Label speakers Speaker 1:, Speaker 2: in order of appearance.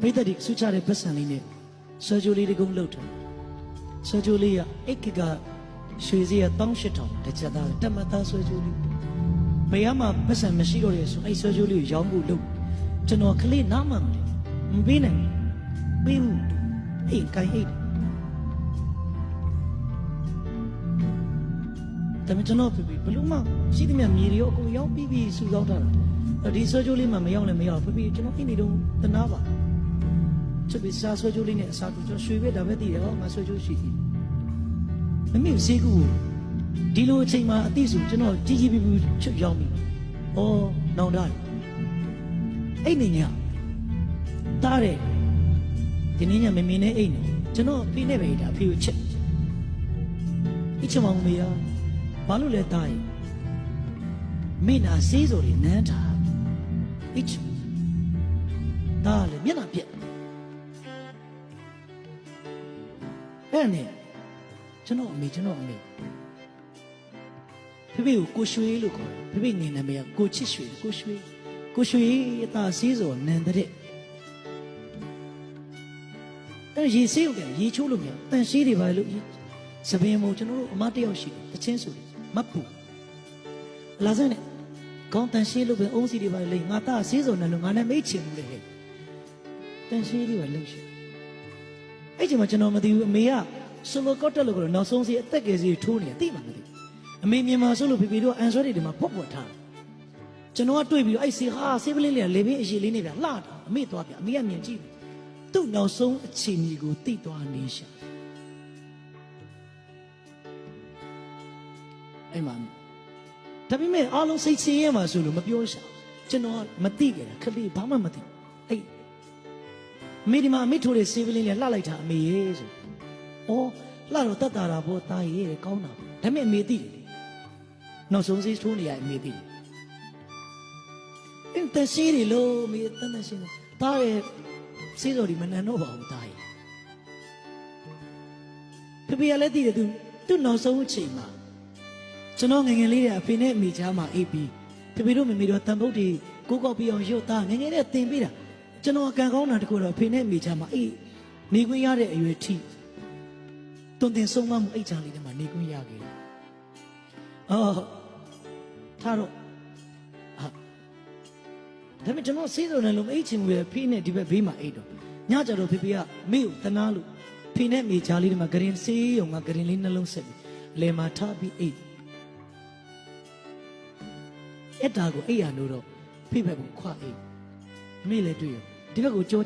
Speaker 1: ပိဿတိစုချတဲ့ပတ်စံလေးနဲ့ဆွဲကြိုးလေးတကုံလှုပ်တယ်ဆွဲကြိုးလေးကအိတ်ကရွှေစည်းက18000တစ်ချက်သားတက်မသားဆွဲကြိုးလေးဘယ်မှာပတ်စံမရှိတော့ရဲ့ဆိုအဲ့ဆွဲကြိုးလေးကိုရောင်းဖို့လုပ်ကျွန်တော်ကလေးနားမှမလဲမပေးနိုင်ပေးဘူးအိတ်ကိုင်းအိတ်ဒါပေမဲ့ကျွန်တော်ဖေဖေဘလို့မှရှိသမျှမြေတွေရောအကုန်ရောင်းပြီးစုဆောင်းထားတာဒီဆွဲကြိုးလေးမှမရောက်လည်းမရောက်ဖေဖေကျွန်တော်အိတ်နေတော့တနာပါချက်ပြီးစားဆွဲကြိုးလေးနဲ့အစားတူကျွန်တော်ရွှေပဲဒါပဲတည်တယ်ဟောငါဆွဲကြိုးရှိသေးမမေဈေးကူဒီလိုအချိန်မှာအသိစုကျွန်တော်ကြီးပြီးချွတ်ရောက်ပြီဩနောင်တအဲ့နေညတားတယ်ဒီနေ့ညမမေနဲ့အိတ်နေကျွန်တော်ဖေနဲ့ပဲဒါအဖေကိုချက်အချက်မောင်မေရဘာလို့လဲတားရင်မိနာစေးစော်တွေနန်းတာအချက်တားလေမျက်နှာပြက်အဲ့နဲ့ကျွန်တော်အမေဖေဖေကိုကိုရွှေလို့ခေါ်တယ်ဖေဖေငင်နာမည်ကကိုချစ်ရွှေကိုရွှေအသာစေးစော်နန်းတဲ့အဲ့ရေစေးကိုရေချိုးလို့မရတန်ရှိတွေပါလို့စပင်းမို့ကျွန်တော်တို့အမတယောက်ရှိတယ်တချင်းဆိုတယ်မပူလာစမ်းနဲ့ကောင်းတန်ရှိလို့ပဲအုံးစီတွေပါလေငါသားစေးစော်နန်းလို့ငါနဲ့မိတ်ချင်ဘူးလေတန်ရှိတွေပါလို့ရှိအဲ့ချိန်မှာကျွန်တော်မသိဘူးအမေကဆိုလိုကော့တက်လို့ကတော့နောက်ဆုံးစီအသက်ကယ်စီထိုးနေသိမှမသိအမေမြန်မာဆိုလို့ဖေဖေတို့အန်ဆွဲတွေဒီမှာဖွက်ဖွက်ထားကျွန်တော်ကတွေ့ပြီးတော့အဲ့စီဟာဆေးပလင်းလေးကလေပင်းအရှိလေးနေပြလှတာအမေသွားပြအမေကမြင်ကြည့်သူ့နောက်ဆုံးအခြေအနေကိုသိသွားနေရှာအဲ့မှာဒါပေမဲ့အားလုံးစိတ်ဆင်းရဲမှာဆိုလို့မပြောရှာကျွန်တော်မသိကြတာခလေးဘာမှမသိအဲ့အမေဒီမှာအမေထိုးတဲ့ဆေးပလင်းလေးလှလိုက်တာအမေရဲ့ဆိုဩလှတော့တတ်တာတာဘောသားရဲ့ကောင်းတာဒါပေမဲ့အမေသိတယ်နောက်ဆုံးစီးထိုးနေရအမေသိတယ်အင်းတရှိရီလို့အမေတန်းရှိနေတာရဲ့စီးစော်ဒီမနန်တော့ပါဘူးသားရဲ့ဖေဖေကလည်းသိတယ်သူနောက်ဆုံးအချိန်မှာကျွန်တော်ငငယ်လေးတဲ့အဖေနဲ့အမေချားမှာအေးပြီးဖေဖေတို့မေမေတို့တန်ဖို့တီကိုကောက်ပြီးအောင်ရုပ်သားငငယ်လေးတင်ပေးတာကျွန်တော်အကန်ကောင်းတာတခုတော့ဖေနဲ့အမေချားမှာအေးနေခွင့်ရတဲ့အရွယ်ထိတွင်တင်ဆုံးမမှုအိတ်ချာလေးတွေမှာနေခွင့်ရခဲ့တယ်အော်ထားတော့ဒါပေမဲ့ကျွန်တော်စေးစုံတယ်လို့အိတ်ချင်ပြီးဖေးနဲ့ဒီဘက်ဘေးမှာအိတ်တော့ညကြတော့ဖေဖေကမေကိုတနာလို့ဖေနဲ့မေချာလေးတွေမှာဂရင်စေးရုံကဂရင်လေးနှလုံးဆက်ပြီးအလဲမှာထားပြီးအိတ်အဲ့ဒါကိုအိတ်ရလို့တော့ဖေဘက်ကိုခွအိတ်မေလည်းတွေ့ရဒီဘက်ကိုကြော